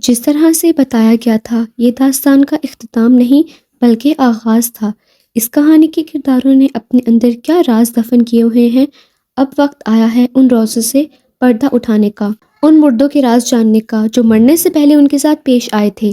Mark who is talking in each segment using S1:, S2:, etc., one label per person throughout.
S1: جس طرح سے بتایا گیا تھا یہ داستان کا اختتام نہیں بلکہ آغاز تھا۔ اس کہانی کے کرداروں نے اپنے اندر کیا راز دفن کیے ہوئے ہیں۔ اب وقت آیا ہے ان رازوں سے پردہ اٹھانے کا، ان مردوں کے راز جاننے کا جو مرنے سے پہلے ان کے ساتھ پیش آئے تھے۔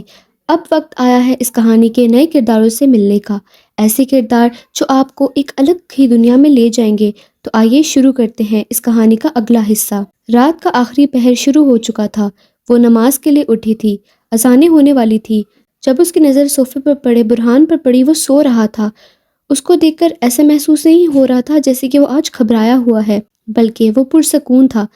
S1: اب وقت آیا ہے اس کہانی کے نئے کرداروں سے ملنے کا، ایسے کردار جو آپ کو ایک الگ ہی دنیا میں لے جائیں گے۔ تو آئیے شروع کرتے ہیں اس کہانی کا اگلا حصہ۔ رات کا آخری پہر شروع ہو چکا تھا۔ وہ نماز کے لیے اٹھی تھی، اذانیں ہونے والی تھی۔ جب اس کی نظر صوفے پر پڑے برہان پر پڑی، وہ سو رہا تھا۔ اس کو دیکھ کر ایسا محسوس نہیں ہو رہا تھا جیسے کہ وہ آج گھبرایا ہوا ہے، بلکہ وہ پرسکون تھا۔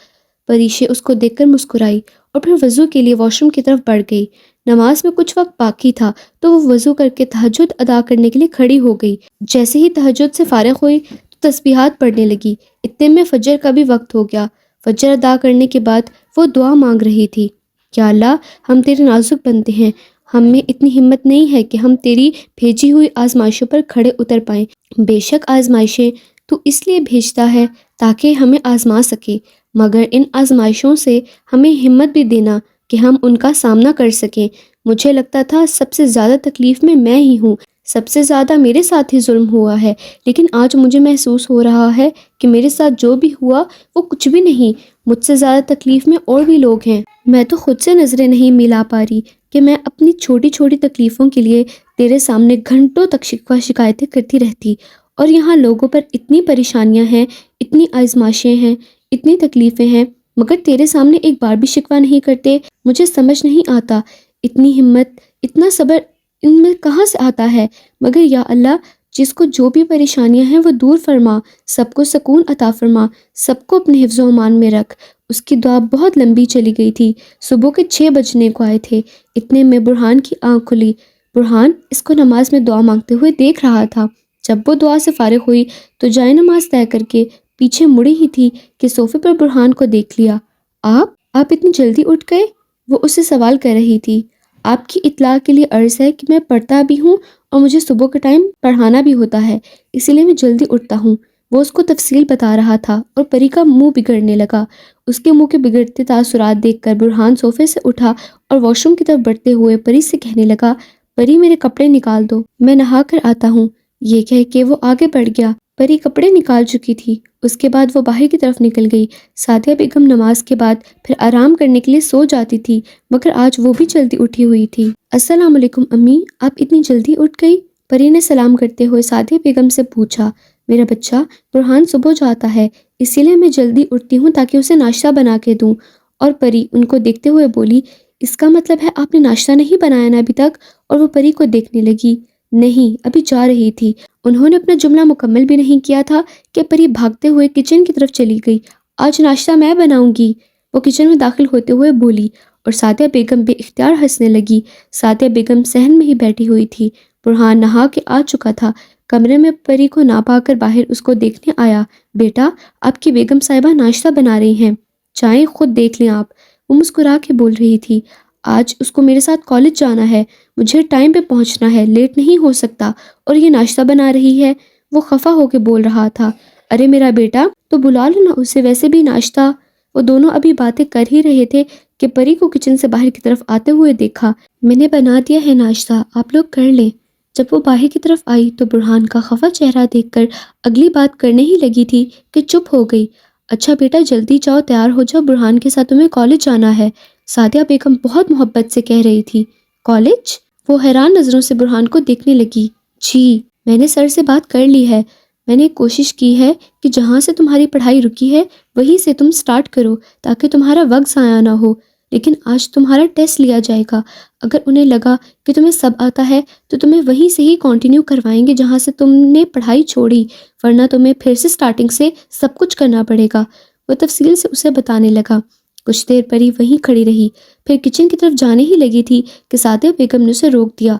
S1: پریشے اس کو دیکھ کر مسکرائی اور پھر وضو کے لیے واش روم کی طرف بڑھ گئی۔ نماز میں کچھ وقت باقی تھا تو وہ وضو کر کے تہجد ادا کرنے کے لیے کھڑی ہو گئی۔ جیسے ہی تہجد سے فارغ ہوئی تو تسبیحات پڑھنے لگی۔ اتنے میں فجر کا بھی وقت ہو گیا۔ فجر ادا کرنے کے بعد وہ دعا مانگ رہی تھی، یا اللہ، ہم تیرے نازک بندے ہیں، ہم میں اتنی ہمت نہیں ہے کہ ہم تیری بھیجی ہوئی آزمائشوں پر کھڑے اتر پائیں۔ بے شک آزمائشیں تو اس لیے بھیجتا ہے تاکہ ہمیں آزما سکے، مگر ان آزمائشوں سے ہمیں ہمت بھی دینا کہ ہم ان کا سامنا کر سکیں۔ مجھے لگتا تھا سب سے زیادہ تکلیف میں ہی ہوں، سب سے زیادہ میرے ساتھ ہی ظلم ہوا ہے، لیکن آج مجھے محسوس ہو رہا ہے کہ میرے ساتھ جو بھی ہوا وہ کچھ بھی نہیں، مجھ سے زیادہ تکلیف میں اور بھی لوگ ہیں۔ میں تو خود سے نظریں نہیں ملا پا رہی کہ میں اپنی چھوٹی چھوٹی تکلیفوں کے لیے تیرے سامنے گھنٹوں تک شکوہ شکایتیں کرتی رہتی، اور یہاں لوگوں پر اتنی پریشانیاں ہیں، اتنی آزمائشیں ہیں، اتنی تکلیفیں ہیں، مگر تیرے سامنے ایک بار بھی شکوہ نہیں کرتے۔ مجھے سمجھ نہیں آتا اتنی ہمت، اتنا صبر ان میں کہاں سے آتا ہے، مگر یا اللہ، جس کو جو بھی پریشانیاں ہیں وہ دور فرما، سب کو سکون عطا فرما، سب کو اپنے حفظ و امان میں رکھ۔ اس کی دعا بہت لمبی چلی گئی تھی۔ صبح کے 6 بجنے کو آئے تھے۔ اتنے میں برہان کی آنکھ کھلی۔ برہان اس کو نماز میں دعا مانگتے ہوئے دیکھ رہا تھا۔ جب وہ دعا سے فارغ ہوئی تو جائے نماز طے کر کے پیچھے مڑی ہی تھی کہ صوفے پر برہان کو دیکھ لیا۔ آپ اتنی جلدی اٹھ گئے؟ وہ اس سے سوال کر رہی تھی۔ آپ کی اطلاع کے لیے عرض ہے کہ میں پڑھتا بھی ہوں اور مجھے صبح کے ٹائم پڑھانا بھی ہوتا ہے، اسی لیے میں جلدی اٹھتا ہوں۔ وہ اس کو تفصیل بتا رہا تھا اور پری کا منہ بگڑنے لگا۔ اس کے منہ کے بگڑتے تاثرات دیکھ کر برہان صوفے سے اٹھا اور واش روم کی طرف بڑھتے ہوئے پری سے کہنے لگا، پری میرے کپڑے نکال دو، میں نہا کر آتا ہوں۔ یہ کہہ کے وہ آگے بڑھ گیا۔ پری کپڑے نکال چکی تھی۔ اس کے بعد وہ باہر کی طرف نکل گئی۔ سعدیہ بیگم نماز کے بعد پھر آرام کرنے کے لیے سو جاتی تھی، مگر آج وہ بھی جلدی اٹھی ہوئی تھی۔ السلام علیکم امی، آپ اتنی جلدی اٹھ گئی؟ پری نے سلام کرتے ہوئے سعدیہ بیگم سے پوچھا۔ میرا بچہ، برہان صبح جاتا ہے، اسی لیے میں جلدی اٹھتی ہوں تاکہ اسے ناشتہ بنا کے دوں۔ اور پری ان کو دیکھتے ہوئے بولی، اس کا مطلب ہے آپ نے ناشتہ نہیں بنایا نا ابھی تک؟ اور وہ پری کو دیکھنے لگی۔ نہیں، ابھی جا رہی تھی۔ انہوں نے اپنا جملہ مکمل بھی نہیں کیا تھا کہ پری بھاگتے ہوئے کچن کی طرف چلی گئی۔ آج ناشتہ میں بناؤں گی، وہ کچن میں داخل ہوتے ہوئے بولی، اور سعدیہ بیگم بے اختیار ہنسنے لگی۔ سعدیہ بیگم صحن میں ہی بیٹھی ہوئی تھی۔ برہان نہا کے آ چکا تھا۔ کمرے میں پری کو نہ پا کر باہر اس کو دیکھنے آیا۔ بیٹا، آپ کی بیگم صاحبہ ناشتہ بنا رہی ہیں، چائے خود دیکھ لیں آپ، وہ مسکرا کے بول رہی تھی۔ آج اس کو میرے ساتھ کالج جانا ہے، مجھے ٹائم پہ پہنچنا ہے، لیٹ نہیں ہو سکتا، اور یہ ناشتہ بنا رہی ہے، وہ خفا ہو کے بول رہا تھا۔ ارے میرا بیٹا، تو بلا لو نا اسے، ویسے بھی ناشتہ۔ وہ دونوں ابھی باتیں کر ہی رہے تھے کہ پری کو کچن سے باہر کی طرف آتے ہوئے دیکھا۔ میں نے بنا دیا ہے ناشتہ، آپ لوگ کر لیں۔ جب وہ باہر کی طرف آئی تو برہان کا خفا چہرہ دیکھ کر اگلی بات کرنے ہی لگی تھی کہ چپ ہو گئی۔ اچھا بیٹا، جلدی جاؤ، تیار ہو جاؤ، برہان کے ساتھ تمہیں کالج جانا ہے، سعدیہ بیگم بہت محبت سے کہہ رہی تھی۔ کالج؟ وہ حیران نظروں سے برہان کو دیکھنے لگی۔ جی، میں نے سر سے بات کر لی ہے، میں نے کوشش کی ہے کہ جہاں سے تمہاری پڑھائی رکی ہے وہیں سے تم سٹارٹ کرو تاکہ تمہارا وقت ضائع نہ ہو، لیکن آج تمہارا ٹیسٹ لیا جائے گا۔ اگر انہیں لگا کہ تمہیں سب آتا ہے تو تمہیں وہیں سے ہی کنٹینیو کروائیں گے جہاں سے تم نے پڑھائی چھوڑی، ورنہ تمہیں پھر سے سٹارٹنگ سے سب کچھ کرنا پڑے گا۔ وہ تفصیل سے اسے بتانے لگا۔ کچھ دیر پری وہیں کھڑی رہی، پھر کچن کی طرف جانے ہی لگی تھی کہ سعدیہ بیگم نے اسے روک دیا۔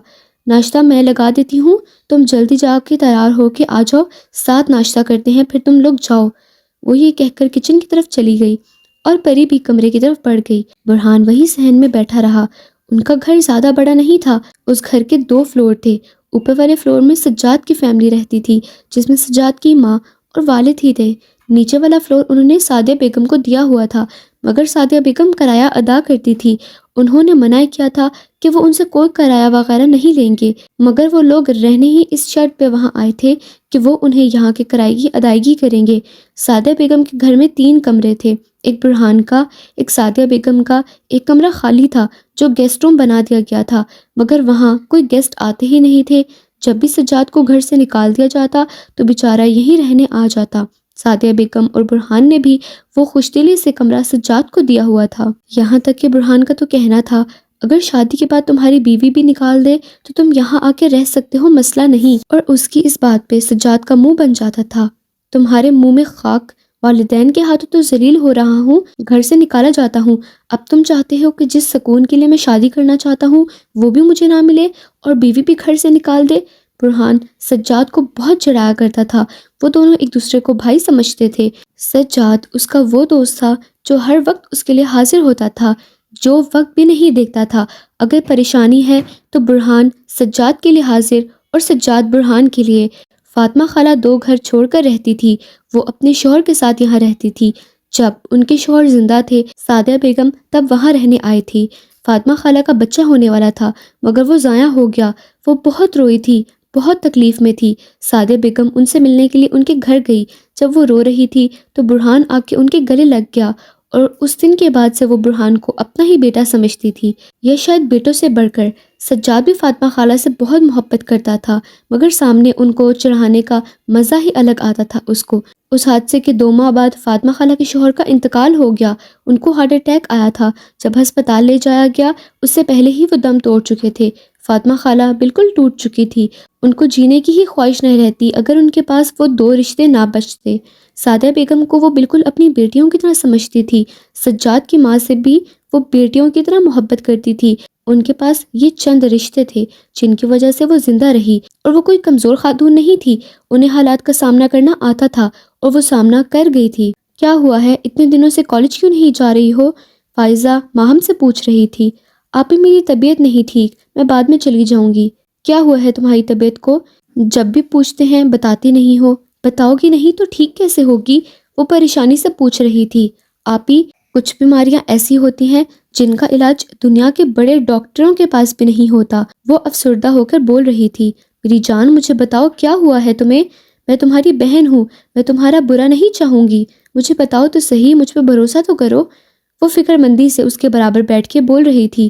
S1: ناشتہ میں لگا دیتی ہوں، تم جلدی جا کے تیار ہو کے آ جاؤ، ساتھ ناشتہ کرتے ہیں، پھر تم لوگ جاؤ۔ وہ یہ کہہ کر کچن کی طرف چلی گئی اور پری بھی کمرے کی طرف بڑھ گئی۔ برہان وہی صحن میں بیٹھا رہا۔ ان کا گھر زیادہ بڑا نہیں تھا، اس گھر کے 2 فلور تھے۔ اوپر والے فلور میں سجاد کی فیملی رہتی تھی، جس میں سجاد کی ماں اور والد ہی تھے۔ نیچے والا فلور انہوں نے سعدیہ بیگم کو دیا ہوا تھا، مگر سعدیہ بیگم کرایہ ادا کرتی تھی۔ انہوں نے منع کیا تھا کہ وہ ان سے کوئی کرایہ وغیرہ نہیں لیں گے، مگر وہ لوگ رہنے ہی اس شرط پہ وہاں آئے تھے کہ وہ انہیں یہاں کے کرائے کی ادائیگی کریں گے۔ سعدیہ بیگم کے گھر میں 3 کمرے تھے، ایک برہان کا، ایک سعدیہ بیگم کا، ایک کمرہ خالی تھا جو گیسٹ روم بنا دیا گیا تھا، مگر وہاں کوئی گیسٹ آتے ہی نہیں تھے۔ جب بھی سجاد کو گھر سے نکال دیا جاتا تو بیچارہ یہیں رہنے آ جاتا۔ سعدیہ بیگم اور برہان نے بھی وہ خوش دلی سے کمرہ سجاد کو دیا ہوا تھا، یہاں تک کہ برہان کا تو کہنا تھا اگر شادی کے بعد تمہاری بیوی بھی نکال دے تو تم یہاں آ کے رہ سکتے ہو، مسئلہ نہیں۔ اور اس کی اس بات پہ سجاد کا منہ بن جاتا تھا، تمہارے منہ میں خاک، والدین کے ہاتھوں تو ذلیل ہو رہا ہوں، گھر سے نکالا جاتا ہوں، اب تم چاہتے ہو کہ جس سکون کے لیے میں شادی کرنا چاہتا ہوں وہ بھی مجھے نہ ملے اور بیوی بھی گھر سے نکال دے۔ برہان سجاد کو بہت چڑھایا کرتا تھا، وہ دونوں ایک دوسرے کو بھائی سمجھتے تھے۔ سجاد اس کا وہ دوست تھا جو ہر وقت اس کے لیے حاضر ہوتا تھا، جو وقت بھی نہیں دیکھتا تھا۔ اگر پریشانی ہے تو برہان سجاد کے لیے حاضر اور سجاد برہان کے لیے۔ فاطمہ خالہ 2 گھر چھوڑ کر رہتی تھی، وہ اپنے شوہر کے ساتھ یہاں رہتی تھی۔ جب ان کے شوہر زندہ تھے سعدیہ بیگم تب وہاں رہنے آئی تھی۔ فاطمہ خالہ کا بچہ ہونے والا تھا مگر وہ ضائع ہو گیا، وہ بہت روئی تھی، بہت تکلیف میں تھی۔ سعدیہ بیگم ان سے ملنے کے لیے ان کے گھر گئی، جب وہ رو رہی تھی تو برہان آ کے ان کے گلے لگ گیا اور اس دن کے بعد سے وہ برہان کو اپنا ہی بیٹا سمجھتی تھی، یہ شاید بیٹوں سے بڑھ کر۔ سجاد بھی فاطمہ خالہ سے بہت محبت کرتا تھا مگر سامنے ان کو چڑھانے کا مزہ ہی الگ آتا تھا اس کو۔ اس حادثے کے 2 ماہ بعد فاطمہ خالہ کے شوہر کا انتقال ہو گیا، ان کو ہارٹ اٹیک آیا تھا۔ جب ہسپتال لے جایا گیا اس سے پہلے ہی وہ دم توڑ چکے تھے۔ فاطمہ خالہ بالکل ٹوٹ چکی تھی، ان کو جینے کی ہی خواہش نہیں رہتی اگر ان کے پاس وہ 2 رشتے نہ بچتے۔ سعدیہ بیگم کو وہ بالکل اپنی بیٹیوں کی طرح سمجھتی تھی، سجاد کی ماں سے بھی وہ بیٹیوں کی طرح محبت کرتی تھی۔ ان کے پاس یہ چند رشتے تھے جن کی وجہ سے وہ زندہ رہی، اور وہ کوئی کمزور خاتون نہیں تھی، انہیں حالات کا سامنا کرنا آتا تھا اور وہ سامنا کر گئی تھی۔ کیا ہوا ہے، اتنے دنوں سے کالج کیوں نہیں جا رہی ہو؟ فائزہ ماہم سے پوچھ رہی تھی۔ آپی میری طبیعت نہیں ٹھیک، میں بعد میں چلی جاؤں گی۔ کیا ہوا ہے تمہاری طبیعت کو؟ جب بھی پوچھتے ہیں بتاتی نہیں ہو، بتاؤ گی نہیں تو ٹھیک کیسے ہوگی؟ وہ پریشانی سے پوچھ رہی تھی۔ آپی کچھ بیماریاں ایسی ہوتی ہیں جن کا علاج دنیا کے بڑے ڈاکٹروں کے پاس بھی نہیں ہوتا، وہ افسردہ ہو کر بول رہی تھی۔ میری جان مجھے بتاؤ کیا ہوا ہے تمہیں؟ میں تمہاری بہن ہوں، میں تمہارا برا نہیں چاہوں گی، مجھے بتاؤ تو صحیح، مجھ پہ بھروسہ تو کرو۔ وہ فکر مندی سے اس کے برابر بیٹھ کے بول رہی تھی۔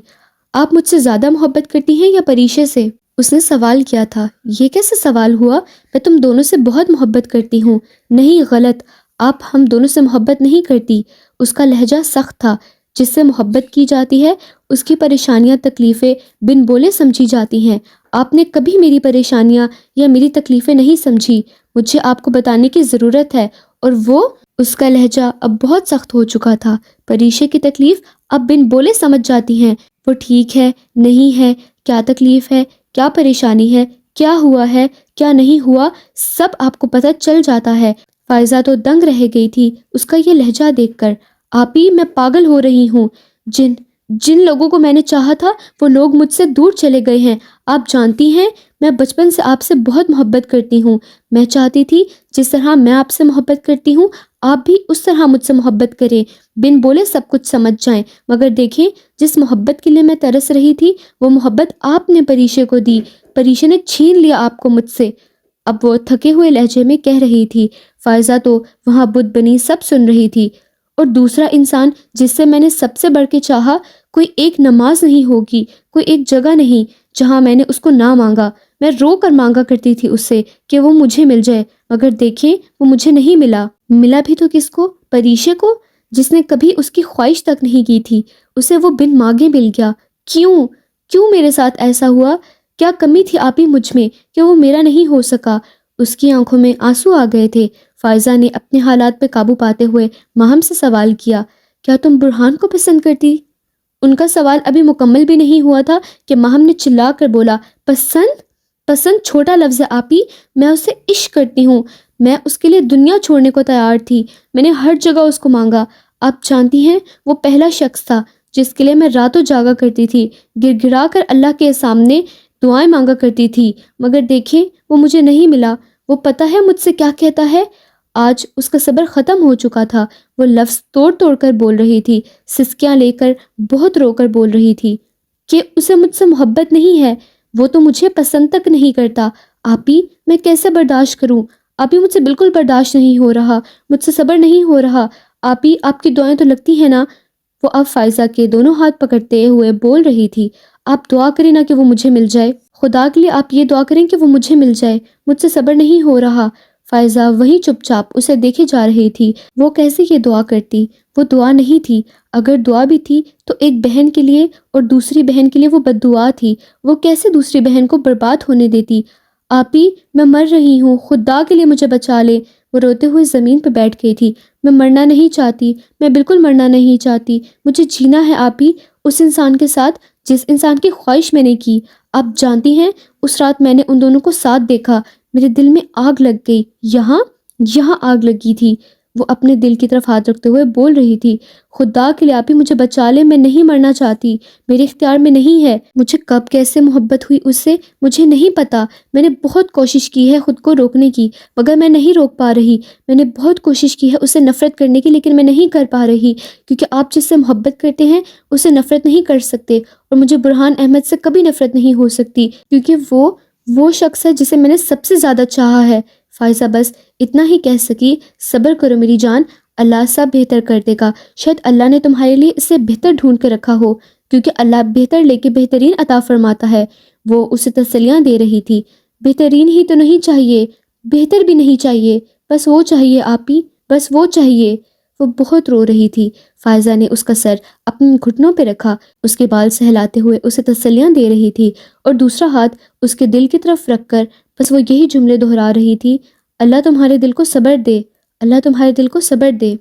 S1: آپ مجھ سے زیادہ محبت کرتی ہیں یا پریشے سے؟ اس نے سوال کیا تھا۔ یہ کیسے سوال ہوا؟ میں تم دونوں سے بہت محبت کرتی ہوں۔ نہیں، غلط، آپ ہم دونوں سے محبت نہیں کرتی۔ اس کا لہجہ سخت تھا۔ جس سے محبت کی جاتی ہے اس کی پریشانیاں تکلیفیں بن بولے سمجھی جاتی ہیں۔ آپ نے کبھی میری پریشانیاں یا میری تکلیفیں نہیں سمجھی، مجھے آپ کو بتانے کی ضرورت ہے۔ اور وہ، اس کا لہجہ اب بہت سخت ہو چکا تھا، پریشے کی تکلیف اب بن بولے سمجھ جاتی ہیں۔ وہ ٹھیک ہے، نہیں ہے، کیا تکلیف ہے، کیا پریشانی ہے، کیا ہوا ہے، کیا نہیں ہوا، سب آپ کو پتہ چل جاتا ہے۔ فائزہ تو دنگ رہ گئی تھی اس کا یہ لہجہ دیکھ کر۔ آپی میں پاگل ہو رہی ہوں، جن لوگوں کو میں نے چاہا تھا وہ لوگ مجھ سے دور چلے گئے ہیں۔ آپ جانتی ہیں میں بچپن سے آپ سے بہت محبت کرتی ہوں، میں چاہتی تھی جس طرح میں آپ سے محبت کرتی ہوں آپ بھی اس طرح مجھ سے محبت کریں، بن بولے سب کچھ سمجھ جائیں، مگر دیکھیں جس محبت کے لیے میں ترس رہی تھی وہ محبت آپ نے پریشے کو دی، پریشے نے چھین لیا آپ کو مجھ سے۔ اب وہ تھکے ہوئے لہجے میں کہہ رہی تھی۔ فائزہ تو وہاں بت بنی سب سن رہی تھی۔ اور دوسرا انسان جس سے میں نے سب سے بڑھ کے چاہا، کوئی ایک نماز نہیں ہوگی، کوئی ایک جگہ نہیں جہاں میں نے اس کو نہ مانگا، میں رو کر مانگا کرتی تھی اس سے کہ وہ مجھے مل جائے، مگر دیکھیں وہ مجھے نہیں ملا۔ ملا بھی تو کس کو؟ پریشے کو، جس نے کبھی اس کی خواہش تک نہیں کی تھی، اسے وہ بن مانگے مل گیا۔ کیوں میرے ساتھ ایسا ہوا؟ کیا کمی تھی آپ ہی مجھ میں کہ وہ میرا نہیں ہو سکا؟ اس کی آنکھوں میں آنسو آ گئے تھے۔ فائزہ نے اپنے حالات پہ قابو پاتے ہوئے ماہم سے سوال کیا، کیا تم برہان کو پسند کرتی؟ ان کا سوال ابھی مکمل بھی نہیں ہوا تھا کہ ماہم نے چلا کر بولا، پسند چھوٹا لفظ ہے آپی، میں اسے عشق کرتی ہوں، میں اس کے لیے دنیا چھوڑنے کو تیار تھی، میں نے ہر جگہ اس کو مانگا۔ آپ جانتی ہیں وہ پہلا شخص تھا جس کے لیے میں راتوں جاگا کرتی تھی، گر گرا کر اللہ کے سامنے دعائیں مانگا کرتی تھی، مگر دیکھیں وہ مجھے نہیں ملا۔ وہ پتہ ہے مجھ سے کیا کہتا ہے؟ آج اس کا صبر ختم ہو چکا تھا۔ وہ لفظ توڑ توڑ کر بول رہی تھی، سسکیاں لے کر، بہت رو کر بول رہی تھی کہ اسے مجھ سے محبت نہیں ہے، وہ تو مجھے پسند تک نہیں کرتا۔ آپی میں کیسے برداشت کروں؟ آپی مجھ سے بالکل برداشت نہیں ہو رہا، مجھ سے صبر نہیں ہو رہا۔ آپی آپ کی دعائیں تو لگتی ہیں نا؟ وہ اب فائزہ کے دونوں ہاتھ پکڑتے ہوئے بول رہی تھی، آپ دعا کریں نا کہ وہ مجھے مل جائے، خدا کے لیے آپ یہ دعا کریں کہ وہ مجھے مل جائے، مجھ سے صبر نہیں ہو رہا۔ فائزہ وہیں چپ چاپ اسے دیکھے جا رہی تھی۔ وہ کیسے یہ دعا کرتی؟ وہ دعا نہیں تھی، اگر دعا بھی تھی تو ایک بہن کے لیے، اور دوسری بہن کے لیے وہ بد دعا تھی۔ وہ کیسے دوسری بہن کو برباد ہونے دیتی؟ آپی میں مر رہی ہوں، خدا کے لیے مجھے بچا لے۔ وہ روتے ہوئے زمین پہ بیٹھ گئی تھی۔ میں مرنا نہیں چاہتی، میں بالکل مرنا نہیں چاہتی، مجھے جینا ہے آپی، اس انسان کے ساتھ جس انسان کی خواہش میں نے کی۔ آپ جانتی ہیں اس رات میں نے ان دونوں کو ساتھ دیکھا، میرے دل میں آگ لگ گئی، یہاں آگ لگی تھی۔ وہ اپنے دل کی طرف ہاتھ رکھتے ہوئے بول رہی تھی، خدا کے لیے آپی مجھے بچا لے، میں نہیں مرنا چاہتی، میرے اختیار میں نہیں ہے۔ مجھے کب کیسے محبت ہوئی اس سے مجھے نہیں پتا، میں نے بہت کوشش کی ہے خود کو روکنے کی مگر میں نہیں روک پا رہی۔ میں نے بہت کوشش کی ہے اسے نفرت کرنے کی لیکن میں نہیں کر پا رہی، کیونکہ آپ جس سے محبت کرتے ہیں اسے نفرت نہیں کر سکتے، اور مجھے برہان احمد سے کبھی نفرت نہیں ہو سکتی، کیونکہ وہ شخص ہے جسے میں نے سب سے زیادہ چاہا ہے۔ فائزہ بس اتنا ہی کہہ سکی، صبر کرو میری جان، اللہ سب بہتر کر دے گا، شاید اللہ نے تمہارے لیے اسے بہتر ڈھونڈ کے رکھا ہو، کیونکہ اللہ بہتر لے کے بہترین عطا فرماتا ہے۔ وہ اسے تسلیاں دے رہی تھی، بہترین ہی تو نہیں چاہیے، بہتر بھی نہیں چاہیے، بس وہ چاہیے آپی، بس وہ چاہیے۔ وہ بہت رو رہی تھی۔ فائزہ نے اس کا سر اپنے گھٹنوں پہ رکھا، اس کے بال سہلاتے ہوئے اسے تسلیاں دے رہی تھی، اور دوسرا ہاتھ اس کے دل کی طرف رکھ کر بس وہ یہی جملے دہرا رہی تھی، اللہ تمہارے دل کو صبر دے، اللہ تمہارے دل کو صبر دے۔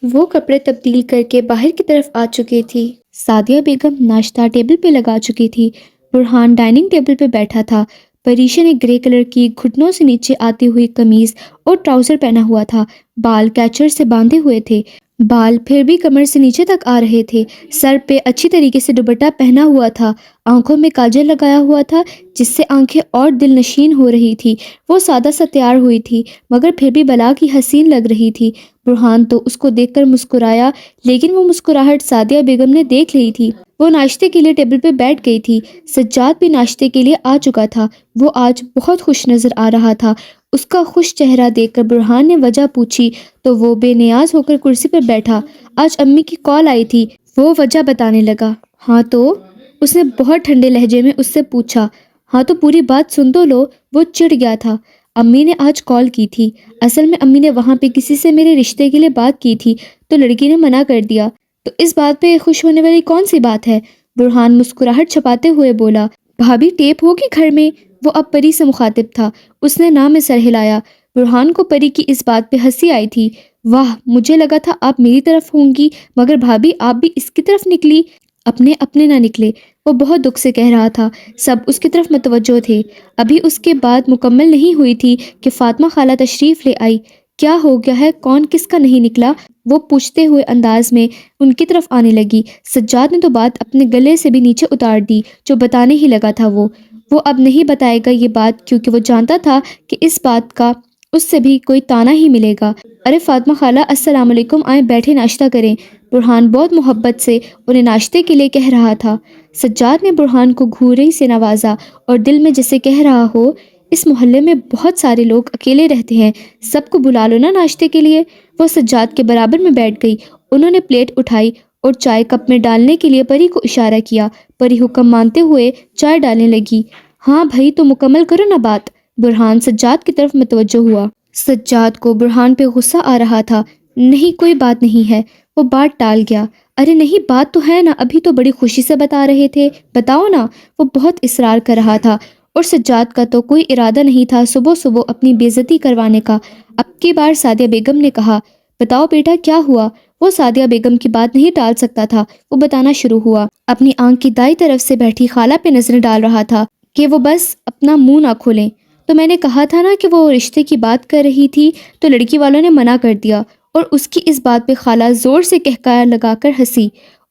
S1: وہ کپڑے تبدیل کر کے باہر کی طرف آ چکی تھی۔ سعدیہ بیگم ناشتہ ٹیبل پہ لگا چکی تھی۔ برہان ڈائننگ ٹیبل پہ بیٹھا تھا۔ پریشا نے گرے کلر کی گھٹنوں سے نیچے آتی ہوئی قمیض اور ٹراؤزر پہنا ہوا تھا، بال کیچر سے باندھے ہوئے تھے، بال پھر بھی کمر سے نیچے تک آ رہے تھے، سر پہ اچھی طریقے سے دوپٹہ پہنا ہوا تھا، آنکھوں میں کاجل لگایا ہوا تھا جس سے آنکھیں اور دل نشین ہو رہی تھی۔ وہ سادہ سا تیار ہوئی تھی مگر پھر بھی بلا کی حسین لگ رہی تھی۔ برہان تو اس کو دیکھ کر مسکرایا، لیکن وہ مسکراہٹ سعدیہ بیگم نے دیکھ لی تھی۔ وہ ناشتے کے لیے ٹیبل پہ بیٹھ گئی تھی۔ سجاد بھی ناشتے کے لیے آ چکا تھا۔ وہ آج بہت خوش نظر آ رہا تھا۔ اس کا خوش چہرہ دیکھ کر برہان نے وجہ پوچھی تو وہ بے نیاز ہو کر کرسی پر بیٹھا۔ آج امی کی کال آئی تھی، وہ وجہ بتانے لگا۔ ہاں تو؟ اس نے بہت ٹھنڈے لہجے میں اس سے پوچھا۔ ہاں تو پوری بات سن تو لو۔ وہ چڑ گیا تھا۔ امی نے آج کال کی تھی، اصل میں امی نے وہاں پہ کسی سے میرے رشتے کے لیے بات کی تھی تو لڑکی نے منع کر دیا، تو اس بات پہ خوش ہونے والی کون سی بات ہے؟ برہان مسکراہٹ چھپاتے ہوئے بولا۔ بھابھی ٹیپ ہوگی گھر میں؟ وہ اب پری سے مخاطب تھا۔ اس نے نہ میں سر ہلایا۔ برہان کو پری کی اس بات پہ ہنسی آئی تھی۔ واہ، مجھے لگا تھا آپ میری طرف ہوں گی مگر بھابھی آپ بھی اس کی طرف نکلی۔ اپنے نہ نکلے، وہ بہت دکھ سے کہہ رہا تھا، سب اس کی طرف متوجہ تھے۔ ابھی اس کے بات مکمل نہیں ہوئی تھی کہ فاطمہ خالہ تشریف لے آئی۔ کیا ہو گیا ہے، کون کس کا نہیں نکلا؟ وہ پوچھتے ہوئے انداز میں ان کی طرف آنے لگی۔ سجاد نے تو بات اپنے گلے سے بھی نیچے اتار دی جو بتانے ہی لگا تھا۔ وہ اب نہیں بتائے گا یہ بات، کیونکہ وہ جانتا تھا کہ اس بات کا اس سے بھی کوئی تانا ہی ملے گا۔ ارے فاطمہ خالہ السلام علیکم، آئیں بیٹھے ناشتہ کریں۔ برہان بہت محبت سے انہیں ناشتے کے لیے کہہ رہا تھا۔ سجاد نے برہان کو گھوری سے نوازا اور دل میں جسے کہہ رہا ہو، اس محلے میں بہت سارے لوگ اکیلے رہتے ہیں، سب کو بلا لو نا ناشتے کے لیے۔ وہ سجاد کے برابر میں بیٹھ گئی۔ انہوں نے پلیٹ اٹھائی اور چائے کپ میں ڈالنے کے لیے پری کو اشارہ کیا۔ پری حکم مانتے ہوئے چائے ڈالنے لگی۔ ہاں بھائی تو مکمل کرو نا بات۔ برہان سجاد کی طرف متوجہ ہوا۔ سجاد کو برہان پہ غصہ آ رہا تھا۔ نہیں کوئی بات نہیں ہے، وہ بات ٹال گیا۔ ارے نہیں بات تو ہے نا، ابھی تو بڑی خوشی سے بتا رہے تھے، بتاؤ نا۔ وہ بہت اصرار کر رہا تھا اور سجاد کا تو کوئی ارادہ نہیں تھا صبح صبح اپنی بے عزتی کروانے کا۔ اب کی بار سعدیہ بیگم نے کہا، بتاؤ بیٹا کیا ہوا؟ وہ سعدیہ بیگم کی بات نہیں ٹال سکتا تھا۔ وہ بتانا شروع ہوا۔ اپنی آنکھ کی دائیں طرف سے بیٹھی خالہ پہ نظریں ڈال رہا تھا کہ وہ بس اپنا منہ نہ کھولیں۔ تو میں نے کہا تھا نا کہ وہ رشتے کی بات کر رہی تھی تو لڑکی والوں نے منع کر دیا، اور اس کی اس بات پہ خالہ زور سے کہکایا لگا کر ہنسی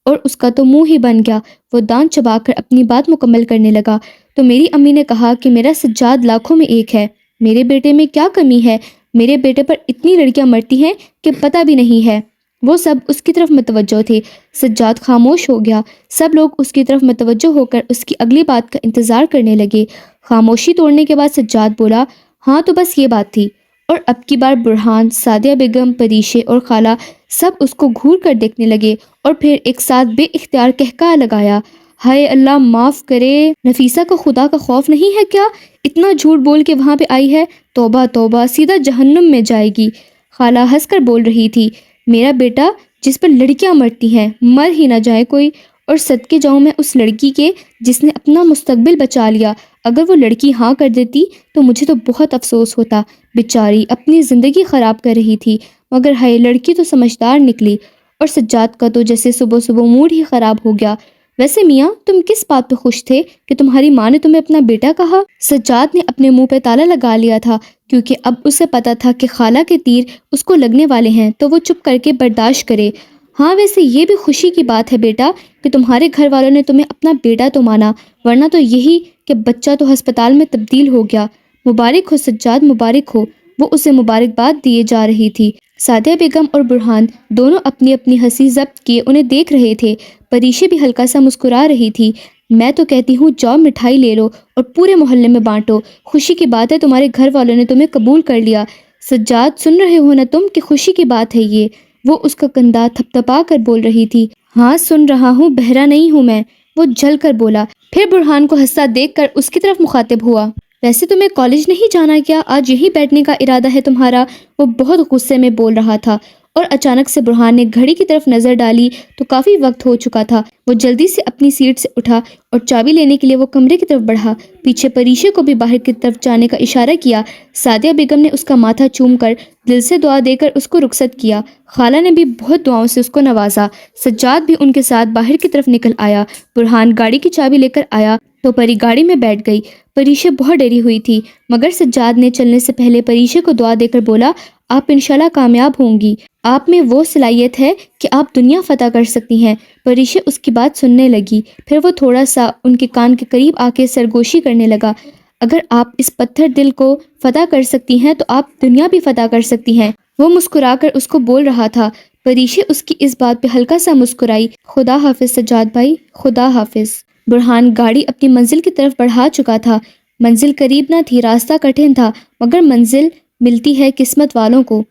S1: اور اس کا تو منہ ہی بن گیا۔ وہ دانت چبا کر اپنی بات مکمل کرنے لگا۔ تو میری امی نے کہا کہ میرا سجاد لاکھوں میں ایک ہے، میرے بیٹے میں کیا کمی ہے؟ میرے بیٹے پر اتنی لڑکیاں مرتی ہیں کہ پتہ بھی نہیں ہے۔ وہ سب اس کی طرف متوجہ تھے۔ سجاد خاموش ہو گیا۔ سب لوگ اس کی طرف متوجہ ہو کر اس کی اگلی بات کا انتظار کرنے لگے۔ خاموشی توڑنے کے بعد سجاد بولا، ہاں تو بس یہ بات تھی۔ اور اب کی بار برہان، سعدیہ بیگم، پریشے اور خالہ سب اس کو گھور کر دیکھنے لگے اور پھر ایک ساتھ بے اختیار قہقہہ لگایا، ہائے اللہ معاف کرے، نفیسہ کو خدا کا خوف نہیں ہے کیا؟ اتنا جھوٹ بول کے وہاں پہ آئی ہے، توبہ توبہ، سیدھا جہنم میں جائے گی۔ خالہ ہنس کر بول رہی تھی، میرا بیٹا جس پر لڑکیاں مرتی ہیں مر ہی نہ جائے کوئی، اور صدقے جاؤں میں اس لڑکی کے جس نے اپنا مستقبل بچا لیا۔ اگر وہ لڑکی ہاں کر دیتی تو مجھے تو بہت افسوس ہوتا، بیچاری اپنی زندگی خراب کر رہی تھی، مگر ہائے لڑکی تو سمجھدار نکلی۔ اور سجاد کا تو جیسے صبح صبح موڈ ہی خراب ہو گیا۔ ویسے میاں تم کس بات پہ خوش تھے کہ تمہاری ماں نے تمہیں اپنا بیٹا کہا؟ سجاد نے اپنے منہ پہ تالا لگا لیا تھا، کیونکہ اب اسے پتا تھا کہ خالہ کے تیر اس کو لگنے والے ہیں، تو وہ چپ کر کے برداشت کرے۔ ہاں ویسے یہ بھی خوشی کی بات ہے بیٹا کہ تمہارے گھر والوں نے تمہیں اپنا بیٹا تو مانا، ورنہ تو یہی کہ بچہ تو ہسپتال میں تبدیل ہو گیا۔ مبارک ہو سجاد، مبارک ہو۔ وہ اسے مبارکباد دیے جا رہی تھی۔ سعدیہ بیگم اور برہان دونوں اپنی اپنی ہنسی ضبط کیے انہیں دیکھ رہے تھے۔ پریشے بھی ہلکا سا مسکرا رہی تھی۔ میں تو کہتی ہوں جاؤ مٹھائی لے لو اور پورے محلے میں بانٹو، خوشی کی بات ہے تمہارے گھر والوں نے تمہیں قبول کر لیا۔ سجاد سن رہے ہو نا تم کہ خوشی کی بات ہے یہ؟ وہ اس کا کندھا تھپتھپا کر بول رہی تھی۔ ہاں سن رہا ہوں، بہرا نہیں ہوں میں، وہ جھل کر بولا، پھر برہان کو ہنستا دیکھ کر اس کی طرف مخاطب ہوا، ویسے تمہیں کالج نہیں جانا کیا؟ آج یہیں بیٹھنے کا ارادہ ہے تمہارا؟ وہ بہت غصے میں بول رہا تھا اور اچانک سے برہان نے گھڑی کی طرف نظر ڈالی تو کافی وقت ہو چکا تھا۔ وہ جلدی سے اپنی سیٹ سے اٹھا اور چابی لینے کے لیے وہ کمرے کی طرف بڑھا۔ پیچھے پریشے کو بھی باہر کی طرف جانے کا اشارہ کیا۔ سعدیہ بیگم نے اس کا ماتھا چوم کر دل سے دعا دے کر اس کو رخصت کیا۔ خالہ نے بھی بہت دعاؤں سے اس کو نوازا۔ سجاد بھی ان کے ساتھ باہر کی طرف نکل آیا۔ برہان گاڑی کی چابی لے کر آیا تو پری گاڑی میں بیٹھ گئی۔ پریشے بہت ڈری ہوئی تھی، مگر سجاد نے چلنے سے پہلے پریشے کو دعا دے کر بولا، آپ انشاءاللہ کامیاب ہوں گی، آپ میں وہ صلاحیت ہے کہ آپ دنیا فتح کر سکتی ہیں۔ پریشے اس کی بات سننے لگی، پھر وہ تھوڑا سا ان کے کان کے قریب آ کے سرگوشی کرنے لگا، اگر آپ اس پتھر دل کو فتح کر سکتی ہیں تو آپ دنیا بھی فتح کر سکتی ہیں۔ وہ مسکرا کر اس کو بول رہا تھا۔ پریشے اس کی اس بات پہ ہلکا سا مسکرائی۔ خدا حافظ سجاد بھائی، خدا حافظ۔ برہان گاڑی اپنی منزل کی طرف بڑھا چکا تھا۔ منزل قریب نہ تھی، راستہ کٹھن تھا، مگر منزل ملتی ہے قسمت والوں کو۔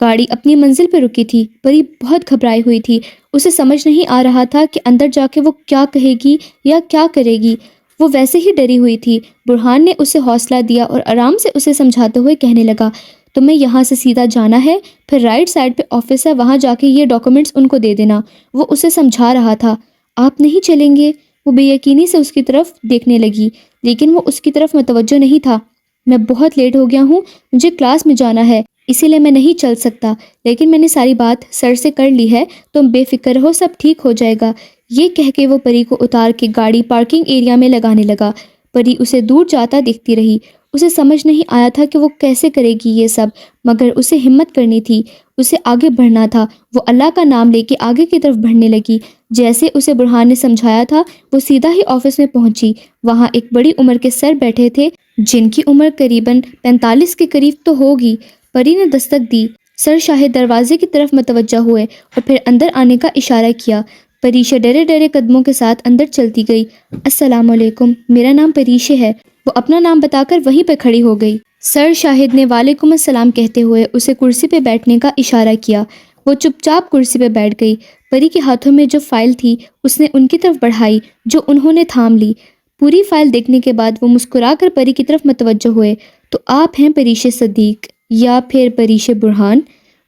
S1: گاڑی اپنی منزل پہ رکی تھی۔ پری بہت گھبرائی ہوئی تھی، اسے سمجھ نہیں آ رہا تھا کہ اندر جا کے وہ کیا کہے گی یا کیا کرے گی۔ وہ ویسے ہی ڈری ہوئی تھی۔ برہان نے اسے حوصلہ دیا اور آرام سے اسے سمجھاتے ہوئے کہنے لگا، تمہیں یہاں سے سیدھا جانا ہے، پھر رائٹ سائڈ پہ آفس ہے، وہاں جا کے یہ ڈاکومنٹس ان کو دے دینا۔ وہ اسے سمجھا رہا تھا۔ آپ نہیں چلیں گے؟ وہ بے یقینی سے اس کی طرف دیکھنے لگی، لیکن وہ اس کی طرف متوجہ نہیں تھا۔ میں بہت لیٹ ہو گیا ہوں، مجھے کلاس میں جانا ہے، اسی لیے میں نہیں چل سکتا، لیکن میں نے ساری بات سر سے کر لی ہے، تم بے فکر رہو، سب ٹھیک ہو جائے گا۔ یہ کہہ کے وہ پری کو اتار کے گاڑی پارکنگ ایریا میں لگانے لگا۔ پری اسے دور جاتا دیکھتی رہی۔ اسے سمجھ نہیں آیا تھا کہ وہ کیسے کرے گی یہ سب، مگر اسے ہمت کرنی تھی، اسے آگے بڑھنا تھا۔ وہ اللہ کا نام لے کے آگے کی طرف بڑھنے لگی۔ جیسے اسے برہان نے سمجھایا تھا وہ سیدھا ہی آفس میں پہنچی۔ وہاں ایک بڑی عمر کے سر بیٹھے تھے، جن کی عمر قریباً 45 کے قریب تو ہوگی۔ پری نے دستک دی۔ سر شاہد دروازے کی طرف متوجہ ہوئے اور پھر اندر آنے کا اشارہ کیا۔ پریشا ڈرے ڈرے قدموں کے ساتھ اندر چلتی گئی۔ السلام علیکم، میرا نام پریشے ہے۔ وہ اپنا نام بتا کر وہیں پہ کھڑی ہو گئی۔ سر شاہد نے وعلیکم السلام کہتے ہوئے اسے کرسی پہ بیٹھنے کا اشارہ کیا۔ وہ چپ چاپ کرسی پہ بیٹھ گئی۔ پری کے ہاتھوں میں جو فائل تھی اس نے ان کی طرف بڑھائی، جو انہوں نے تھام لی۔ پوری فائل دیکھنے کے بعد وہ مسکرا کر پری کی طرف متوجہ ہوئے، تو آپ ہیں پریشے صدیق یا پھر پریشے برہان؟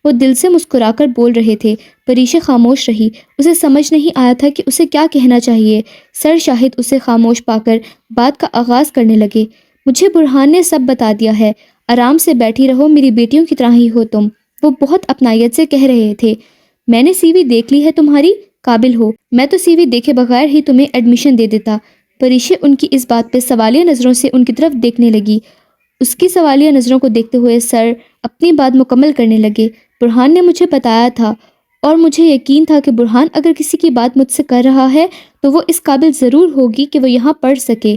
S1: وہ دل سے مسکرا کر بول رہے تھے۔ پریشے خاموش رہی، اسے سمجھ نہیں آیا تھا کہ اسے کیا کہنا چاہیے۔ سر شاہد اسے خاموش پا کر بات کا آغاز کرنے لگے۔ مجھے برہان نے سب بتا دیا ہے، آرام سے بیٹھی رہو، میری بیٹیوں کی طرح ہی ہو تم، وہ بہت اپنائیت سے کہہ رہے تھے۔ میں نے سی وی دیکھ لی ہے تمہاری، قابل ہو، میں تو سی وی دیکھے بغیر ہی تمہیں ایڈمیشن دے دیتا۔ پریشے ان کی اس بات پہ سوالیہ نظروں سے ان کی طرف دیکھنے لگی۔ اس کی سوالیہ نظروں کو دیکھتے ہوئے سر اپنی بات مکمل کرنے لگے۔ برہان نے مجھے بتایا تھا اور مجھے یقین تھا کہ برہان اگر کسی کی بات مجھ سے کر رہا ہے تو وہ اس قابل ضرور ہوگی کہ وہ یہاں پڑھ سکے۔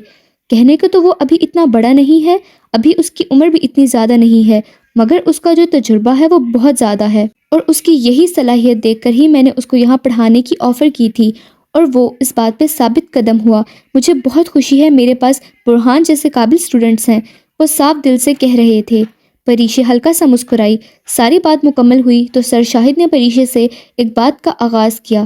S1: کہنے کو تو وہ ابھی اتنا بڑا نہیں ہے، ابھی اس کی عمر بھی اتنی زیادہ نہیں ہے، مگر اس کا جو تجربہ ہے وہ بہت زیادہ ہے، اور اس کی یہی صلاحیت دیکھ کر ہی میں نے اس کو یہاں پڑھانے کی آفر کی تھی، اور وہ اس بات پہ ثابت قدم ہوا۔ مجھے بہت خوشی ہے میرے پاس برہان جیسے قابل اسٹوڈنٹس ہیں، وہ صاف دل سے کہہ رہے تھے۔ پریشے ہلکا سا مسکرائی۔ ساری بات مکمل ہوئی تو سر شاہد نے پریشے سے ایک بات کا آغاز کیا۔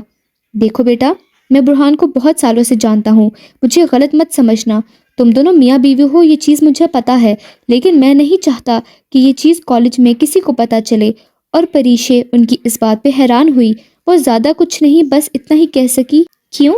S1: دیکھو بیٹا، میں برہان کو بہت سالوں سے جانتا ہوں، مجھے غلط مت سمجھنا، تم دونوں میاں بیوی ہو یہ چیز مجھے پتا ہے، لیکن میں نہیں چاہتا کہ یہ چیز کالج میں کسی کو پتا چلے۔ اور پریشے ان کی اس بات پہ حیران ہوئی۔ وہ زیادہ کچھ نہیں، بس اتنا ہی کہہ سکی، کیوں؟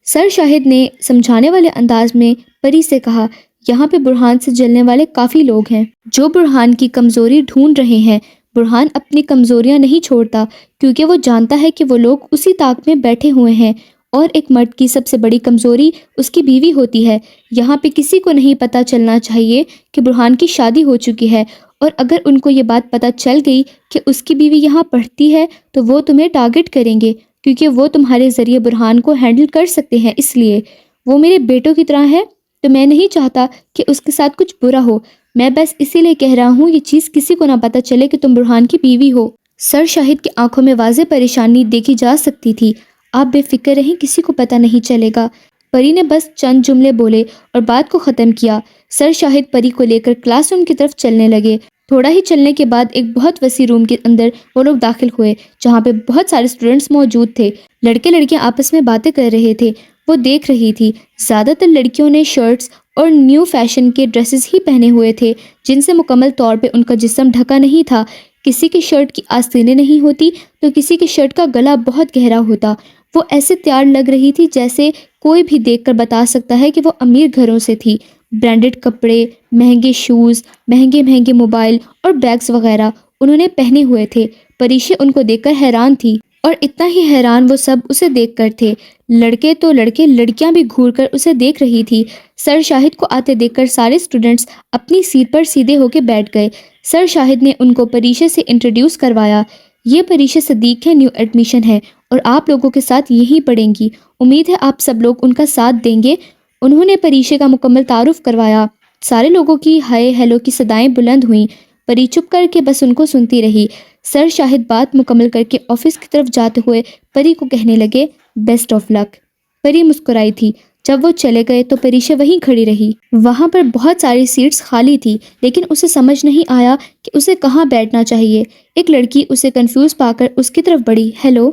S1: سر شاہد نے سمجھانے والے انداز میں پری سے کہا، یہاں پہ برہان سے جلنے والے کافی لوگ ہیں جو برہان کی کمزوری ڈھونڈ رہے ہیں۔ برہان اپنی کمزوریاں نہیں چھوڑتا، کیونکہ وہ جانتا ہے کہ وہ لوگ اسی طاق میں بیٹھے ہوئے ہیں، اور ایک مرد کی سب سے بڑی کمزوری اس کی بیوی ہوتی ہے۔ یہاں پہ کسی کو نہیں پتا چلنا چاہیے کہ برہان کی شادی ہو چکی ہے، اور اگر ان کو یہ بات پتا چل گئی کہ اس کی بیوی یہاں پڑھتی ہے تو وہ تمہیں ٹارگٹ کریں گے، کیونکہ وہ تمہارے ذریعے برہان کو ہینڈل کر سکتے ہیں۔ اس لیے وہ میرے بیٹوں کی طرح ہے، تو میں نہیں چاہتا کہ اس کے ساتھ کچھ برا ہو۔ میں بس اسی لیے کہہ رہا ہوں یہ چیز کسی کو نہ پتا چلے کہ تم برہان کی بیوی ہو۔ سر شاہد کی آنکھوں میں واضح پریشانی دیکھی جا سکتی تھی۔ آپ بے فکر رہیں، کسی کو پتا نہیں چلے گا۔ پری نے بس چند جملے بولے اور بات کو ختم کیا۔ سر شاہد پری کو لے کر کلاس روم کی طرف چلنے لگے۔ تھوڑا ہی چلنے کے بعد ایک بہت وسیع روم کے اندر وہ لوگ داخل ہوئے، جہاں پہ بہت سارے اسٹوڈنٹس موجود تھے۔ لڑکے لڑکیاں آپس میں باتیں کر رہے تھے، وہ دیکھ رہی تھی۔ زیادہ تر لڑکیوں نے شرٹس اور نیو فیشن کے ڈریسز ہی پہنے ہوئے تھے، جن سے مکمل طور پہ ان کا جسم ڈھکا نہیں تھا۔ کسی کی شرٹ کی آستینیں نہیں ہوتی تو کسی کی شرٹ کا گلا بہت گہرا ہوتا۔ وہ ایسے تیار لگ رہی تھی جیسے کوئی بھی دیکھ کر بتا سکتا ہے کہ وہ امیر گھروں سے تھی۔ برانڈڈ کپڑے، مہنگے شوز، مہنگے مہنگے موبائل اور بیگز وغیرہ انہوں نے پہنے ہوئے تھے۔ پریشے ان کو دیکھ کر حیران تھی، اور اتنا ہی حیران وہ سب اسے دیکھ کر تھے۔ لڑکے تو لڑکے، لڑکیاں بھی گھور کر اسے دیکھ رہی تھی۔ سر شاہد کو آتے دیکھ کر سارے اسٹوڈنٹس اپنی سیٹ پر سیدھے ہو کے بیٹھ گئے۔ سر شاہد نے ان کو پریشے سے انٹروڈیوس کروایا۔ یہ پریشے صدیق ہے، نیو ایڈمیشن ہے، اور آپ لوگوں کے ساتھ یہیں پڑھیں گی۔ امید ہے آپ سب لوگ ان کا ساتھ دیں گے۔ انہوں نے پریشے کا مکمل تعارف کروایا۔ سارے لوگوں کی ہائے ہیلو کی صدائیں بلند ہوئیں۔ پری چپ کر کے بس ان کو سنتی رہی۔ سر شاہد بات مکمل کر کے آفس کی طرف جاتے ہوئے پری کو کہنے لگے، بیسٹ آف لک۔ پری مسکرائی تھی۔ جب وہ چلے گئے تو پریشا وہیں کھڑی رہی۔ وہاں پر بہت ساری سیٹس خالی تھی، لیکن اسے سمجھ نہیں آیا کہ اسے کہاں بیٹھنا چاہیے۔ ایک لڑکی اسے کنفیوز پا کر اس کی طرف بڑھی۔ ہیلو،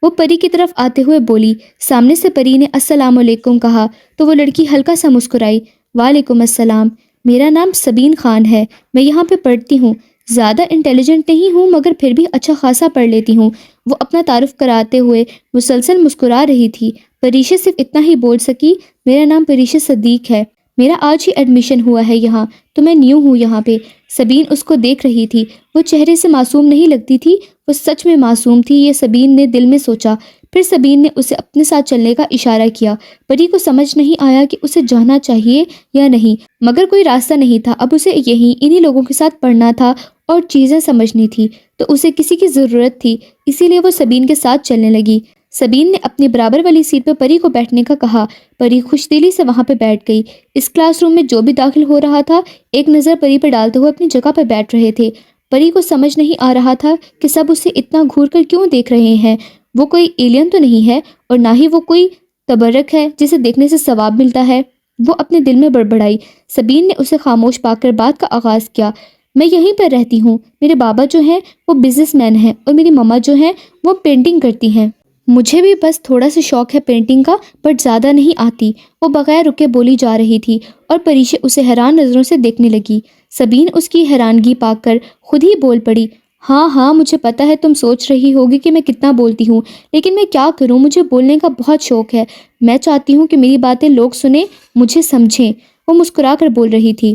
S1: وہ پری کی طرف آتے ہوئے بولی۔ سامنے سے پری نے السلام علیکم کہا تو وہ لڑکی ہلکا سا مسکرائی۔ وعلیکم السلام، میرا نام سبین خان ہے، میں یہاں پہ پڑھتی ہوں۔ زیادہ انٹیلیجنٹ نہیں ہوں، مگر پھر بھی اچھا خاصا پڑھ لیتی ہوں۔ وہ اپنا تعارف کراتے ہوئے مسلسل مسکرا رہی تھی۔ پریشا صرف اتنا ہی بول سکی، میرا نام پریشا صدیق ہے، میرا آج ہی ایڈمیشن ہوا ہے یہاں، تو میں نیو ہوں یہاں پہ۔ سبین اس کو دیکھ رہی تھی۔ وہ چہرے سے معصوم نہیں لگتی تھی، وہ سچ میں معصوم تھی، یہ سبین نے دل میں سوچا۔ پھر سبین نے اسے اپنے ساتھ چلنے کا اشارہ کیا۔ پری کو سمجھ نہیں آیا کہ اسے جانا چاہیے یا نہیں، مگر کوئی راستہ نہیں تھا۔ اب اسے انہی لوگوں کے ساتھ پڑھنا تھا اور چیزیں سمجھنی تھی، تو اسے کسی کی ضرورت تھی، اسی لیے وہ سبین کے ساتھ چلنے لگی۔ سبین نے اپنی برابر والی سیٹ پہ پری کو بیٹھنے کا کہا۔ پری خوش دلی سے وہاں پہ بیٹھ گئی۔ اس کلاس روم میں جو بھی داخل ہو رہا تھا ایک نظر پری پہ ڈالتے ہوئے اپنی جگہ پہ بیٹھ رہے تھے۔ پری کو سمجھ نہیں آ رہا تھا کہ سب اسے اتنا گھور کر کیوں دیکھ رہے ہیں۔ وہ کوئی ایلین تو نہیں ہے، اور نہ ہی وہ کوئی تبرک ہے جسے دیکھنے سے ثواب ملتا ہے۔ وہ اپنے دل میں بڑبڑائی۔ سبین نے اسے خاموش پا کر بات کا آغاز کیا۔ میں یہیں پر رہتی ہوں، میرے بابا جو ہیں وہ بزنس مین ہیں، اور میری مما جو ہیں وہ پینٹنگ کرتی ہیں۔ مجھے بھی بس تھوڑا سا شوق ہے پینٹنگ کا، بٹ زیادہ نہیں آتی۔ وہ بغیر رکے بولی جا رہی تھی، اور پریشا اسے حیران نظروں سے دیکھنے لگی۔ سبین اس کی حیرانگی پا کر خود ہی بول پڑی، ہاں مجھے پتا ہے تم سوچ رہی ہوگی کہ میں کتنا بولتی ہوں، لیکن میں کیا کروں، مجھے بولنے کا بہت شوق ہے۔ میں چاہتی ہوں کہ میری باتیں لوگ سنیں، مجھے سمجھیں۔ وہ مسکرا کر بول رہی تھی۔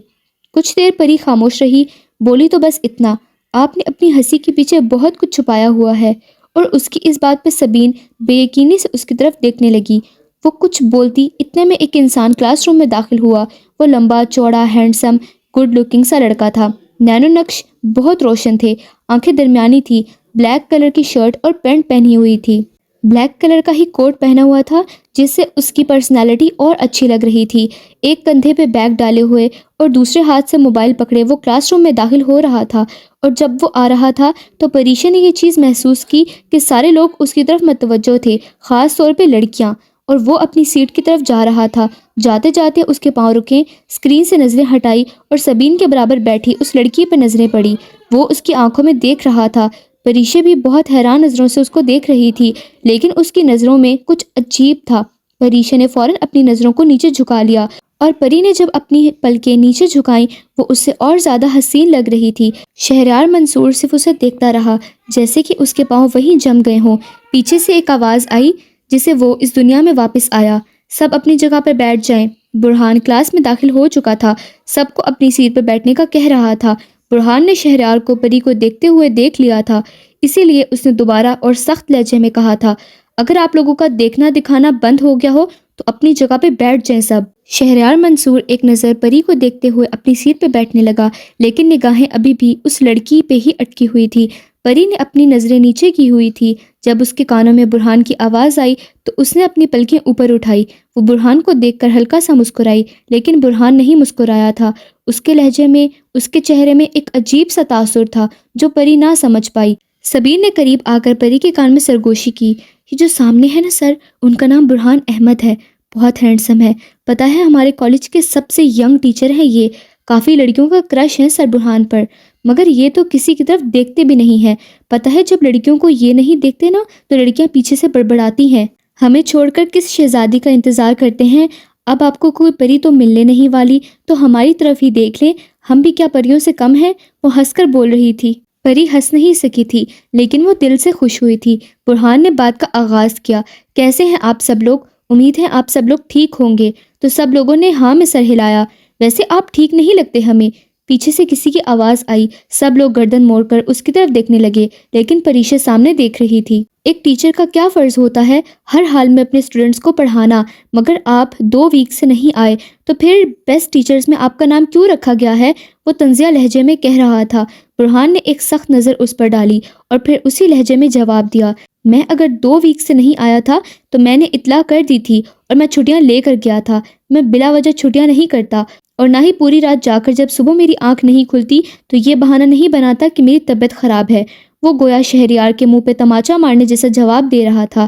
S1: کچھ دیر پری خاموش رہی، بولی تو بس اتنا، آپ نے اپنی ہنسی کے پیچھے بہت کچھ چھپایا ہوا ہے۔ اور اس کی اس بات پہ سبین بے یقینی سے اس کی طرف دیکھنے لگی۔ وہ کچھ بولتی اتنے میں ایک انسان کلاس روم میں داخل ہوا۔ وہ لمبا چوڑا ہینڈسم گڈ لکنگ سا لڑکا تھا۔ نینو نقش بہت روشن تھے، آنکھیں درمیانی تھی، بلیک کلر کی شرٹ اور پینٹ پہنی ہوئی تھی، بلیک کلر کا ہی کوٹ پہنا ہوا تھا جس سے اس کی پرسنالٹی اور اچھی لگ رہی تھی۔ ایک کندھے پہ بیگ ڈالے ہوئے اور دوسرے ہاتھ سے موبائل پکڑے وہ کلاس روم میں داخل ہو رہا تھا، اور جب وہ آ رہا تھا تو پریشا نے یہ چیز محسوس کی کہ سارے لوگ اس کی طرف متوجہ تھے، خاص طور پہ لڑکیاں، اور وہ اپنی سیٹ کی طرف جا رہا تھا۔ جاتے جاتے اس کے پاؤں رکے، اسکرین سے نظریں ہٹائی اور سبین کے برابر بیٹھی اس لڑکی پہ نظریں پڑی۔ وہ اس کی آنکھوں میں دیکھ رہا تھا۔ پریشا بھی بہت حیران نظروں سے اس کو دیکھ رہی تھی، لیکن اس کی نظروں میں کچھ عجیب تھا۔ پریشا نے فوراً اپنی نظروں کو نیچے جھکا لیا، اور پری نے جب اپنی پلکیں نیچے جھکائیں وہ اس سے اور زیادہ حسین لگ رہی تھی۔ شہریار منصور صرف اسے دیکھتا رہا، جیسے کہ اس کے پاؤں وہیں جم گئے ہوں۔ پیچھے سے ایک آواز آئی جسے وہ اس دنیا میں واپس آیا۔ سب اپنی جگہ پر بیٹھ جائیں۔ برہان کلاس میں داخل ہو چکا تھا، سب کو اپنی سیٹ پر بیٹھنے کا کہہ رہا تھا۔ برہان نے شہریار کو پری کو دیکھتے ہوئے دیکھ لیا تھا، اسی لیے اس نے دوبارہ اور سخت لہجے میں کہا تھا، اگر آپ لوگوں کا دیکھنا دکھانا بند ہو گیا ہو تو اپنی جگہ پہ بیٹھ جائیں سب۔ شہریار منصور ایک نظر پری کو دیکھتے ہوئے اپنی سیٹ پہ بیٹھنے لگا، لیکن نگاہیں ابھی بھی اس لڑکی پہ ہی اٹکی ہوئی تھی۔ پری نے اپنی نظریں نیچے کی ہوئی تھی۔ جب اس کے کانوں میں برہان کی آواز آئی تو اس نے اپنی پلکیں اوپر اٹھائی۔ وہ برہان کو دیکھ کر ہلکا سا مسکرائی، لیکن برہان نہیں مسکرایا تھا۔ اس کے لہجے میں، اس کے چہرے میں ایک عجیب سا تاثر تھا جو پری نہ سمجھ پائی۔ سبیر نے قریب آ کر پری کے کان میں سرگوشی کی، یہ جو سامنے ہے نا سر، ان کا نام برہان احمد ہے، بہت ہینڈسم ہے، پتہ ہے ہمارے کالج کے سب سے ینگ ٹیچر ہیں یہ، کافی لڑکیوں کا کرش ہے سر برہان پر، مگر یہ تو کسی کی طرف دیکھتے بھی نہیں ہیں، پتہ ہے جب لڑکیوں کو یہ نہیں دیکھتے نا تو لڑکیاں پیچھے سے بڑبڑاتی ہیں، ہمیں چھوڑ کر کس شہزادی کا انتظار کرتے ہیں، اب آپ کو کوئی پری تو ملنے نہیں والی تو ہماری طرف ہی دیکھ لیں، ہم بھی کیا پریوں سے کم ہیں۔ وہ ہنس کر بول رہی تھی۔ پری ہنس نہیں سکی تھی، لیکن وہ دل سے خوش ہوئی تھی۔ برہان نے بات کا آغاز کیا، کیسے ہیں آپ سب لوگ؟ امید ہے آپ سب لوگ ٹھیک ہوں گے۔ تو سب لوگوں نے ہاں میں سر ہلایا۔ ویسے آپ ٹھیک نہیں لگتے ہمیں، پیچھے سے کسی کی آواز آئی۔ سب لوگ گردن موڑ کر اس کی طرف دیکھنے لگے، لیکن پریشا سامنے دیکھ رہی تھی۔ ایک ٹیچر کا کیا فرض ہوتا ہے، ہر حال میں اپنے اسٹوڈنٹس کو پڑھانا، مگر آپ 2 ویک سے نہیں آئے تو پھر بیسٹ ٹیچرز میں آپ کا نام کیوں رکھا گیا ہے؟ وہ طنزیہ لہجے میں کہہ رہا تھا۔ برہان نے ایک سخت نظر اس پر ڈالی اور پھر اسی لہجے میں جواب دیا، میں اگر 2 ویک سے نہیں آیا تھا تو میں نے اطلاع کر دی تھی اور میں چھٹیاں لے کر گیا تھا۔ میں بلا وجہ چھٹیاں نہیں کرتا، اور نہ ہی پوری رات جا کر جب صبح میری آنکھ نہیں کھلتی تو یہ بہانہ نہیں بناتا کہ میری طبیعت خراب ہے۔ وہ گویا شہریار کے منہ پہ تماچا مارنے جیسا جواب دے رہا تھا۔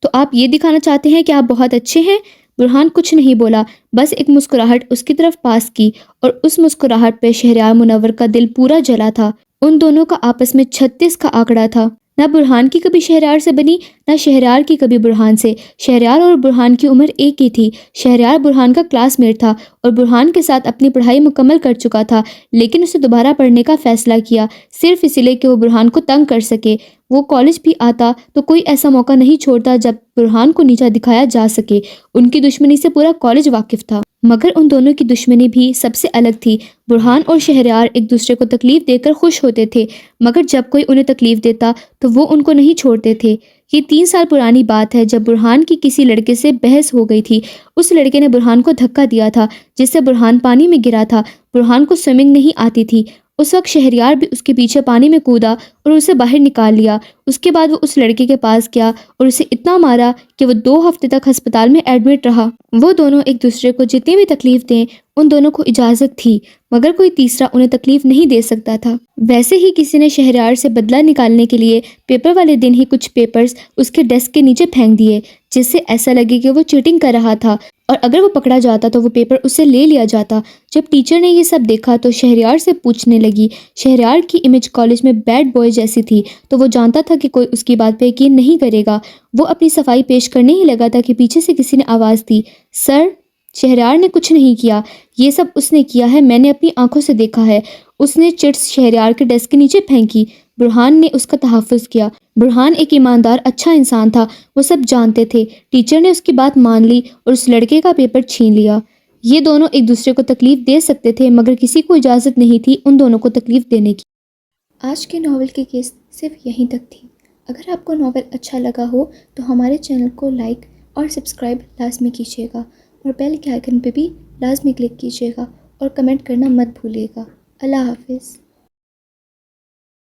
S1: تو آپ یہ دکھانا چاہتے ہیں کہ آپ بہت اچھے ہیں؟ برہان کچھ نہیں بولا، بس ایک مسکراہٹ اس کی طرف پاس کی، اور اس مسکراہٹ پہ شہریار منور کا دل پورا جلا تھا۔ ان دونوں کا آپس میں 36 کا آنکڑا تھا۔ نہ برہان کی کبھی شہریار سے بنی، نہ شہریار کی کبھی برہان سے۔ شہریار اور برہان کی عمر ایک ہی تھی۔ شہریار برہان کا کلاس میٹ تھا اور برہان کے ساتھ اپنی پڑھائی مکمل کر چکا تھا، لیکن اسے دوبارہ پڑھنے کا فیصلہ کیا، صرف اس لیے کہ وہ برہان کو تنگ کر سکے۔ وہ کالج بھی آتا تو کوئی ایسا موقع نہیں چھوڑتا جب برہان کو نیچا دکھایا جا سکے۔ ان کی دشمنی سے پورا کالج واقف تھا، مگر ان دونوں کی دشمنی بھی سب سے الگ تھی۔ برہان اور شہریار ایک دوسرے کو تکلیف دے کر خوش ہوتے تھے، مگر جب کوئی انہیں تکلیف دیتا تو وہ ان کو نہیں چھوڑتے تھے۔ یہ 3 سال پرانی بات ہے جب برہان کی کسی لڑکے سے بحث ہو گئی تھی۔ اس لڑکے نے برہان کو دھکا دیا تھا، جس سے برہان پانی میں گرا تھا۔ برہان کو سوئمنگ نہیں آتی تھی۔ اس وقت شہریار بھی اس کے پیچھے پانی میں کودا اور اسے باہر نکال لیا۔ اس کے بعد وہ اس لڑکے کے پاس گیا اور اسے اتنا مارا کہ وہ 2 ہفتے تک ہسپتال میں ایڈمٹ رہا۔ وہ دونوں ایک دوسرے کو جتنی بھی تکلیف دیں، ان دونوں کو اجازت تھی، مگر کوئی تیسرا انہیں تکلیف نہیں دے سکتا تھا۔ ویسے ہی کسی نے شہریار سے بدلہ نکالنے کے لیے پیپر والے دن ہی کچھ پیپرز اس کے ڈیسک کے نیچے پھینک دیے، جس سے ایسا لگے کہ وہ چیٹنگ کر رہا تھا، اور اگر وہ پکڑا جاتا تو وہ پیپر اس سے لے لیا جاتا۔ جب ٹیچر نے یہ سب دیکھا تو شہریار سے پوچھنے لگی۔ شہریار کی امیج کالج میں بیڈ بوائے جیسی تھی، تو وہ جانتا تھا کہ کوئی اس کی بات پہ یقین نہیں کرے گا۔ وہ اپنی صفائی پیش کرنے ہی لگا تھا کہ پیچھے سے کسی نے آواز دی، سر۔ شہریار نے کچھ نہیں کیا، یہ سب اس نے کیا ہے، میں نے اپنی آنکھوں سے دیکھا ہے۔ اس نے چٹس شہریار کے ڈیسک کے نیچے پھینکی۔ برہان نے اس کا تحفظ کیا۔ برہان ایک ایماندار اچھا انسان تھا، وہ سب جانتے تھے۔ ٹیچر نے اس کی بات مان لی اور اس لڑکے کا پیپر چھین لیا۔ یہ دونوں ایک دوسرے کو تکلیف دے سکتے تھے، مگر کسی کو اجازت نہیں تھی ان دونوں کو تکلیف دینے کی۔ آج کے ناول کی قسط صرف یہیں تک تھی۔ اگر آپ کو ناول اچھا لگا ہو تو ہمارے چینل کو لائک اور سبسکرائب لازمی کیجیے گا، اور بیل کے آئیکن پہ بھی لازمی کلک کیجیے گا، اور کمنٹ کرنا مت بھولیے گا۔ اللہ حافظ۔